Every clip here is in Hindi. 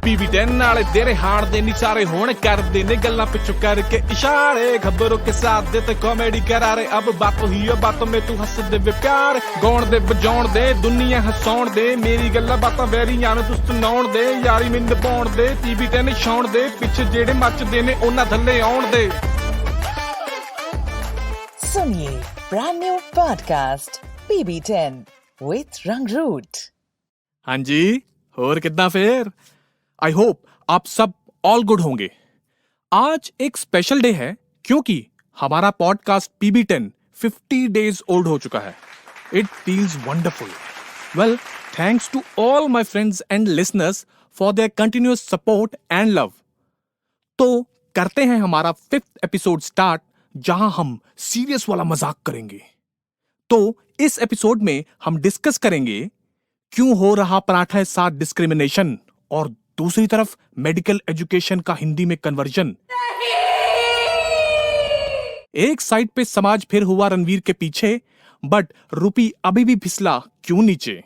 PB10 नाले तेरे हार दे नी सारे होने कर दे ने गल्ला पिछू करके इशारे खबरों के साथ देते कॉमेडी करारे अब बातों ही बातों में तू हंस दे वे प्यार गौण दे बजाउण दे दुनिया हसाउण दे मेरी गल्ला बातां वेरियां नूं तू सुनाउण दे यारी मिंद पाउण दे PB10 छाउण दे पिछे जेड़े मचदे ने उन्हां थल्ले आउण दे। सुनिए brand new podcast PB10 with Rangroot। हाँ जी, और कितना फेर? आई होप आप सब ऑल गुड होंगे। आज एक स्पेशल डे है क्योंकि हमारा पॉडकास्ट PB10 50 डेज ओल्ड हो चुका है। It feels wonderful. Well, thanks to all my friends and listeners for their continuous support and love. तो करते हैं हमारा 5th एपिसोड स्टार्ट, जहां हम सीरियस वाला मजाक करेंगे। तो इस एपिसोड में हम डिस्कस करेंगे क्यों हो रहा पराठा साथ डिस्क्रिमिनेशन और दूसरी तरफ मेडिकल एजुकेशन का हिंदी में कन्वर्जन। एक साइड पे समाज फिर हुआ रणवीर के पीछे, बट रूपी अभी भी फिसला क्यों नीचे।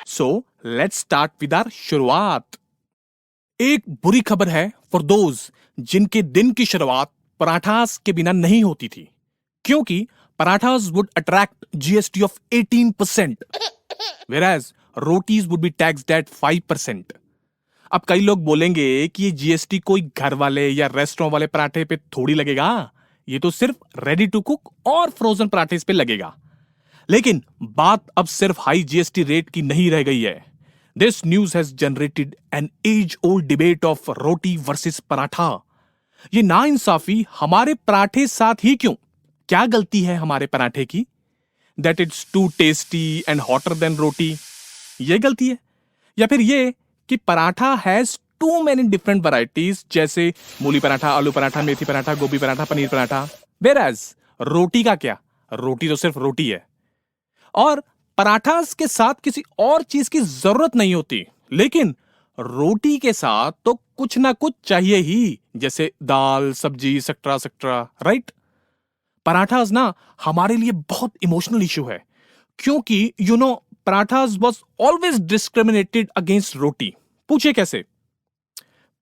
So let's start with our शुरुआत। एक बुरी खबर है फॉर दोज जिनके दिन की शुरुआत पराठास के बिना नहीं होती थी, क्योंकि parathas would attract GST of 18%, whereas rotis would be taxed eight 5%। अब कई लोग बोलेंगे कि ये GST कोई घर वाले या रेस्टोरेंट वाले पराठे पे थोड़ी लगेगा, ये तो सिर्फ रेडी टू कुक और फ्रोजन पराठे पे लगेगा। लेकिन बात अब सिर्फ हाई GST रेट की नहीं रह गई है। This news has generated an age old debate of roti versus paratha. ये नाइंसाफी हमारे पराठे साथ ही क्यों? क्या गलती है हमारे पराठे की? That it's too tasty and hotter than roti, ये गलती है? या फिर ये कि paratha has too many different varieties, जैसे मूली पराठा, आलू पराठा, मेथी पराठा, गोभी पराठा, पनीर पराठा। वेराज रोटी का क्या? रोटी तो सिर्फ रोटी है और पराठा के साथ किसी और चीज की जरूरत नहीं होती। लेकिन रोटी के साथ तो कुछ ना कुछ चाहिए ही, जैसे दाल, सब्जी, सक्ट्रा सक्ट्रा, राइट? पराठास ना हमारे लिए बहुत इमोशनल इशू है, क्योंकि parathas was always discriminated against roti. पूछे कैसे?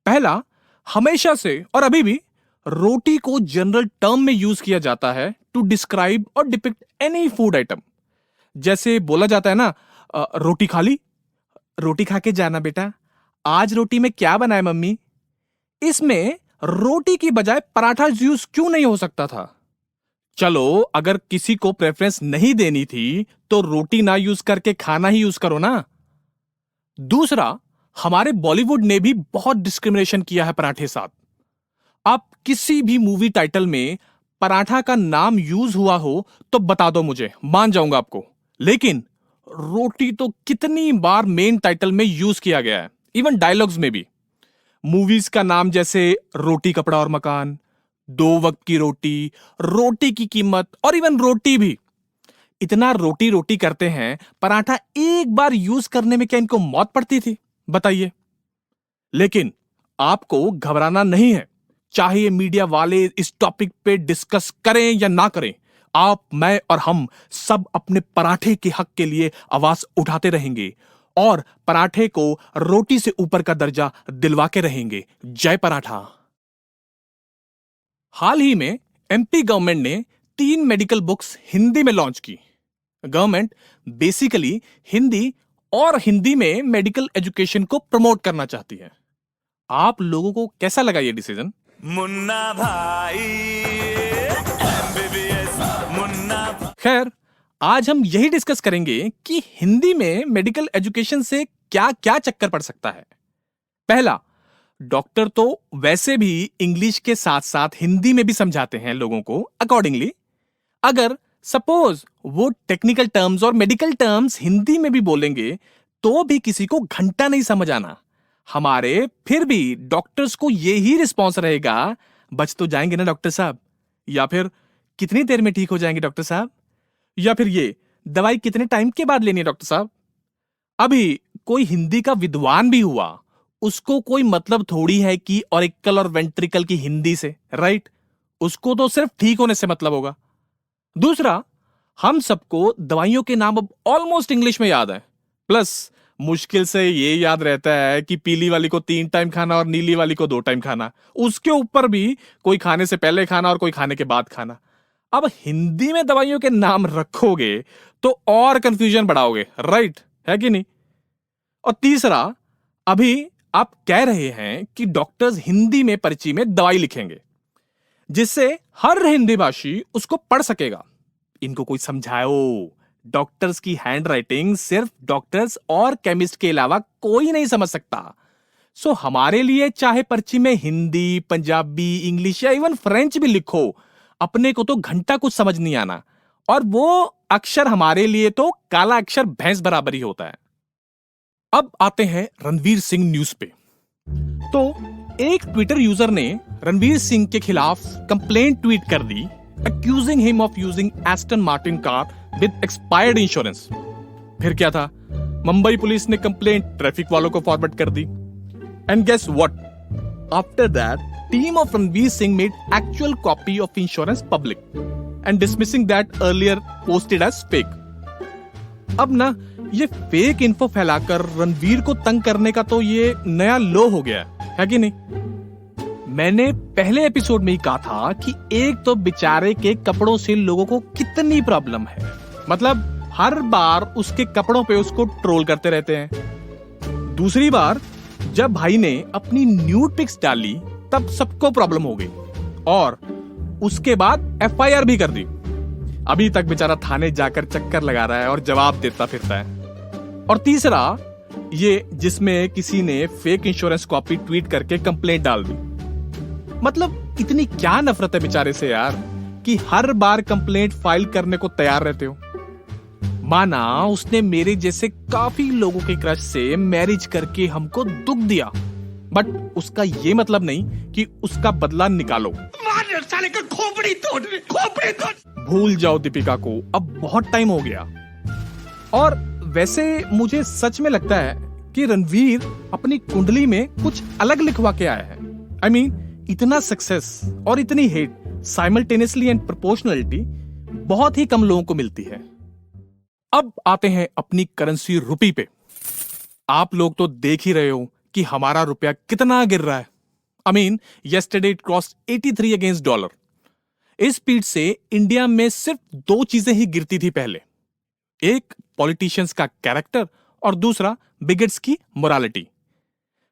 पहला, हमेशा से और अभी भी रोटी को जनरल टर्म में यूज किया जाता है टू डिस्क्राइब और डिपिक्ट एनी फूड आइटम। जैसे बोला जाता है ना, रोटी खा ली, रोटी खा के जाना बेटा, आज रोटी में क्या बनाए मम्मी। इसमें रोटी की बजाय पराठा यूज क्यों नहीं हो सकता था? चलो, अगर किसी को प्रेफरेंस नहीं देनी थी तो रोटी ना यूज करके खाना ही यूज करो ना। दूसरा, हमारे बॉलीवुड ने भी बहुत डिस्क्रिमिनेशन किया है पराठे साथ। आप किसी भी मूवी टाइटल में पराठा का नाम यूज हुआ हो तो बता दो मुझे, मान जाऊंगा आपको। लेकिन रोटी तो कितनी बार मेन टाइटल में यूज किया गया है, इवन डायलॉग्स में भी। मूवीज का नाम जैसे रोटी कपड़ा और मकान, 2 वक्त की रोटी, रोटी की कीमत और इवन रोटी भी। इतना रोटी रोटी करते हैं, पराठा एक बार यूज करने में क्या इनको मौत पड़ती थी? बताइए। लेकिन आपको घबराना नहीं है, चाहे मीडिया वाले इस टॉपिक पे डिस्कस करें या ना करें, आप, मैं और हम सब अपने पराठे के हक के लिए आवाज उठाते रहेंगे और पराठे को रोटी से ऊपर का दर्जा दिलवा के रहेंगे। जय पराठा। हाल ही में MP गवर्नमेंट ने 3 मेडिकल बुक्स हिंदी में लॉन्च की। गवर्नमेंट बेसिकली हिंदी और हिंदी में मेडिकल एजुकेशन को प्रमोट करना चाहती है। आप लोगों को कैसा लगा ये डिसीजन? मुन्ना भाई MBBS मुन्ना। खैर, आज हम यही डिस्कस करेंगे कि हिंदी में मेडिकल एजुकेशन से क्या क्या चक्कर पड़ सकता है। पहला, डॉक्टर तो वैसे भी इंग्लिश के साथ साथ हिंदी में भी समझाते हैं लोगों को अकॉर्डिंगली। अगर सपोज वो टेक्निकल टर्म्स और मेडिकल टर्म्स हिंदी में भी बोलेंगे तो भी किसी को घंटा नहीं समझ आना। हमारे फिर भी डॉक्टर्स को यही रिस्पॉन्स रहेगा, बच तो जाएंगे ना डॉक्टर साहब, या फिर कितनी देर में ठीक हो जाएंगे डॉक्टर साहब, या फिर ये दवाई कितने टाइम के बाद लेनी है डॉक्टर साहब। अभी कोई हिंदी का विद्वान भी हुआ, उसको कोई मतलब थोड़ी है कि ऑरिकल और वेंट्रिकल की हिंदी से, राइट? उसको तो सिर्फ ठीक होने से मतलब होगा। दूसरा, हम सबको दवाइयों के नाम अब ऑलमोस्ट इंग्लिश में याद है, प्लस मुश्किल से ये याद रहता है कि पीली वाली को 3 टाइम खाना और नीली वाली को 2 टाइम खाना, उसके ऊपर भी कोई खाने से पहले खाना और कोई खाने के बाद खाना। अब हिंदी में दवाइयों के नाम रखोगे तो और कंफ्यूजन बढ़ाओगे, राइट है कि नहीं? और तीसरा, अभी आप कह रहे हैं कि डॉक्टर्स हिंदी में पर्ची में दवाई लिखेंगे जिससे हर हिंदी भाषी उसको पढ़ सकेगा। इनको कोई समझाओ, डॉक्टर्स की हैंडराइटिंग सिर्फ डॉक्टर्स और केमिस्ट के अलावा कोई नहीं समझ सकता। सो हमारे लिए चाहे पर्ची में हिंदी, पंजाबी, इंग्लिश या इवन फ्रेंच भी लिखो, अपने को तो घंटा कुछ समझ नहीं आना, और वो अक्षर हमारे लिए तो काला अक्षर भैंस बराबर ही होता है। अब आते हैं रणवीर सिंह न्यूज पे। तो एक ट्विटर यूजर ने रणवीर सिंह के खिलाफ कंप्लेंट ट्वीट कर दी, accusing him of using Aston Martin car with expired insurance। फिर क्या था, मुंबई पुलिस ने कंप्लेंट ट्रैफिक वालों को फॉरवर्ड कर दी। And guess what, after that team of Ranveer Singh made actual copy of insurance public and dismissing that earlier posted as fake. अब ना ये फेक इन्फो फैलाकर रणवीर को तंग करने का तो ये नया लो हो गया है कि नहीं? मैंने पहले एपिसोड में ही कहा था कि एक तो बेचारे के कपड़ों से लोगों को कितनी प्रॉब्लम है, मतलब हर बार उसके कपड़ों पे उसको ट्रोल करते रहते हैं। दूसरी बार जब भाई ने अपनी न्यूड पिक्स डाली तब सबको प्रॉब्लम हो गई और उसके बाद एफआईआर भी कर दी। अभी तक बेचारा थाने जाकर चक्कर लगा रहा है और जवाब देता फिरता है। और तीसरा ये जिसमें किसी ने फेक इंश्योरेंस कॉपी ट्वीट करके कंप्लेंट डाल दी। मतलब इतनी क्या नफरत है बेचारे से यार कि हर बार कंप्लेंट फाइल करने को तैयार रहते हो। माना उसने मेरे जैसे काफी लोगों के क्रश से मैरिज करके हमको दुख दिया, बट उसका ये मतलब नहीं कि उसका बदला निकालो। साले का खोपड़ी तोड़। भूल जाओ दीपिका को, अब बहुत टाइम हो गया। और वैसे मुझे सच में लगता है कि रणवीर अपनी कुंडली में कुछ अलग लिखवा के आया है। I mean, इतना सक्सेस और इतनी हेट साइमल्टेनियसली एंड प्रोपोर्शनलिटी बहुत ही कम लोगों को मिलती है। अब आते हैं अपनी करेंसी रुपी पे। आप लोग तो देख ही रहे हो कि हमारा रुपया कितना गिर रहा है। I mean, yesterday it crossed 83 against dollar. इस स्पीड से इंडिया में सिर्फ 2 चीजें ही गिरती थी पहले, एक पॉलिटिशियंस का कैरेक्टर और दूसरा बिगेट्स की मोरालिटी।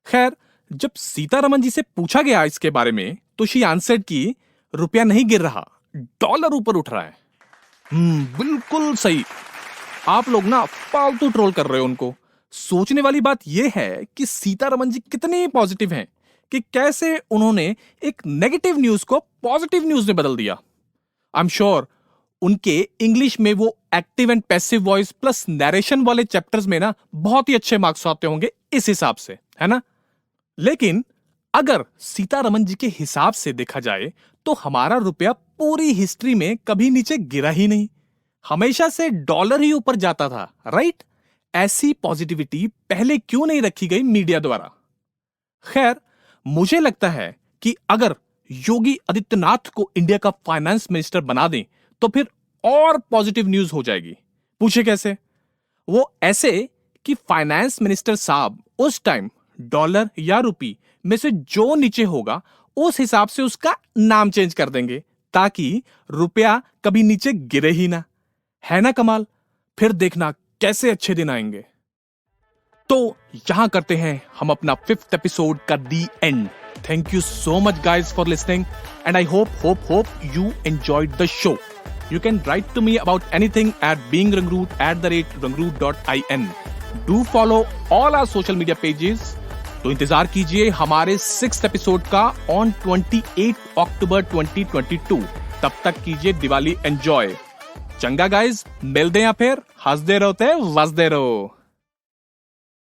खैर, जब सीतारमन जी से पूछा गया इसके बारे में तो शी आंसर्ड कि रुपया नहीं गिर रहा, डॉलर ऊपर उठ रहा है। बिल्कुल सही। आप लोग ना फालतू ट्रोल कर रहे हो उनको। सोचने वाली बात यह है कि सीतारमन जी कितने पॉजिटिव हैं कि कैसे उन्होंने एक नेगेटिव न्यूज को पॉजिटिव न्यूज में बदल दिया। आई एम श्योर उनके इंग्लिश में वो active and passive voice plus narration वाले चैप्टर्स में ना बहुत ही अच्छे मार्क्स आते होंगे इस हिसाब से, है ना? लेकिन अगर सीतारमन जी के हिसाब से देखा जाए तो हमारा रुपया पूरी हिस्ट्री में कभी नीचे गिरा ही नहीं, हमेशा से डॉलर ही ऊपर जाता था, राइट? ऐसी पॉजिटिविटी पहले क्यों नहीं रखी गई मीडिया द्वारा? खैर, मुझे लगता है कि अगर योगी आदित्यनाथ को इंडिया का फाइनेंस मिनिस्टर बना दें तो फिर और पॉजिटिव न्यूज हो जाएगी। पूछे कैसे? वो ऐसे कि फाइनेंस मिनिस्टर साहब उस टाइम डॉलर या रुपी में से जो नीचे होगा उस हिसाब से उसका नाम चेंज कर देंगे ताकि रुपया कभी नीचे गिरे ही ना। है ना कमाल? फिर देखना कैसे अच्छे दिन आएंगे। तो यहां करते हैं हम अपना 5th एपिसोड का दी and. Thank you so much guys for listening and I hope you enjoyed the show. You can write to me about anything at beingrangroot@rangroot.in. Do follow all our social media pages. तो इंतजार कीजिए हमारे 6th एपिसोड का on 28 अक्टूबर 2022। तब तक कीजिए दिवाली एंजॉय। चंगा गाइज, मिलते हैं फिर। हंसदे रहो ते वसदे रहो।